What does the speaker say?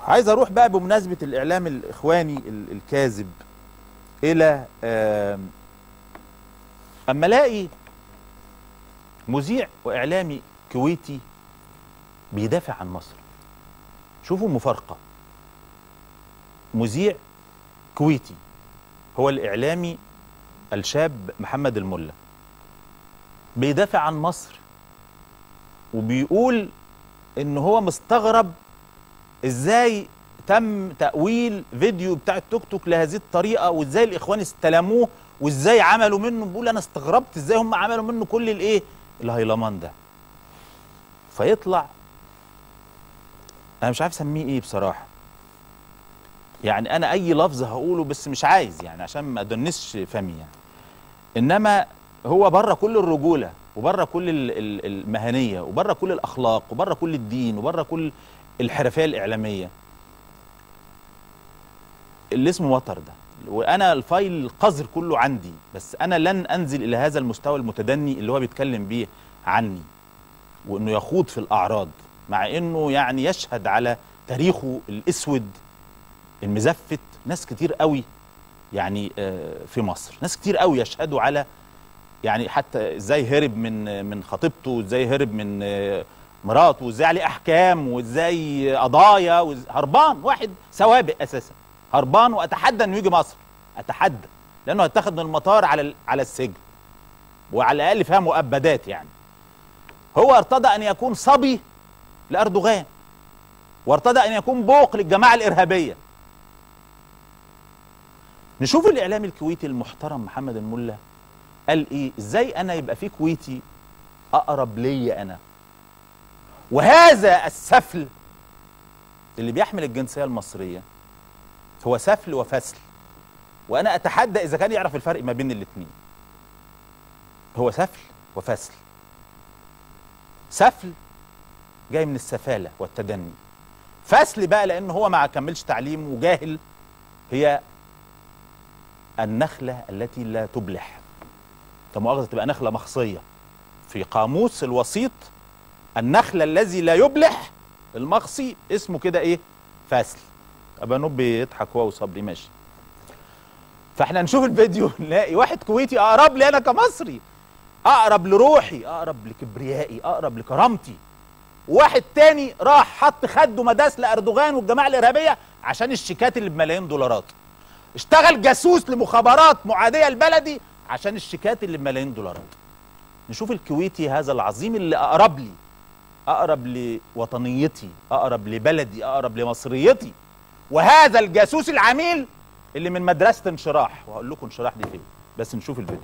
عايز اروح بقى بمناسبة الاعلام الاخواني الكاذب الى اما الاقي مذيع واعلامي كويتي بيدافع عن مصر. شوفوا مفارقة، مذيع كويتي هو الاعلامي الشاب محمد الملا بيدافع عن مصر وبيقول ان هو مستغرب ازاي تم تأويل فيديو بتاع التوك توك لهذه الطريقة، وازاي الاخوان استلموه، وازاي عملوا منه. بيقول انا استغربت ازاي هم عملوا منه كل الايه الهيلمان ده. فيطلع انا مش عارف اسميه ايه بصراحة، يعني انا اي لفظ هقوله بس مش عايز يعني عشان ما ادنسش فمي يعني. انما هو بره كل الرجولة وبره كل المهنية وبره كل الاخلاق وبره كل الدين وبره كل الحرفية الاعلامية اللي اسمه وتر ده. وانا الفايل القذر كله عندي، بس انا لن انزل الى هذا المستوى المتدني اللي هو بيتكلم بيه عني وانه يخوض في الاعراض، مع انه يعني يشهد على تاريخه الاسود المزفت ناس كتير قوي يعني في مصر، ناس كتير قوي يشهدوا على يعني حتى ازاي هرب من خطيبته، وازاي هرب من مراته، وازاي عليه احكام، وازاي قضايا، هربان واحد سوابق اساسا، هربان. واتحدى انه يجي مصر، اتحدى، لانه هيتاخد من المطار على السجن، وعلى الاقل فيها مؤبدات. يعني هو ارتضى ان يكون صبي لاردوغان، وارتضى ان يكون بوق للجماعه الارهابيه. نشوف الاعلامي الكويتي المحترم محمد الملا قال ايه، ازاي انا يبقى في كويتي اقرب ليا انا، وهذا السفل اللي بيحمل الجنسيه المصريه هو سفل وفسل. وانا اتحدى اذا كان يعرف الفرق ما بين الاثنين. هو سفل وفسل. سفل جاي من السفاله والتدني، فسل بقى لان هو ما كملش تعليم وجاهل، هي النخله التي لا تبلح. مؤاخذة تبقى نخله مخصيه في قاموس الوسيط. النخله الذي لا يبلح المخصي اسمه كده ايه؟ فسل. ابقى نوب بيضحك هو وصبري ماشي. فاحنا نشوف الفيديو نلاقي واحد كويتي اقرب لي انا كمصري، اقرب لروحي، اقرب لكبريائي، اقرب لكرامتي. وواحد تاني راح حط خده مداس لاردوغان والجماعه الارهابيه عشان الشيكات اللي بملايين دولارات. اشتغل جاسوس لمخابرات معاديه لبلدي عشان الشيكات اللي بملايين دولارات. نشوف الكويتي هذا العظيم اللي اقرب لي، اقرب لوطنيتي، اقرب لبلدي، اقرب لمصريتي، وهذا الجاسوس العميل اللي من مدرسة انشراح. وهقول لكم انشراح دي فين، بس نشوف الفيديو.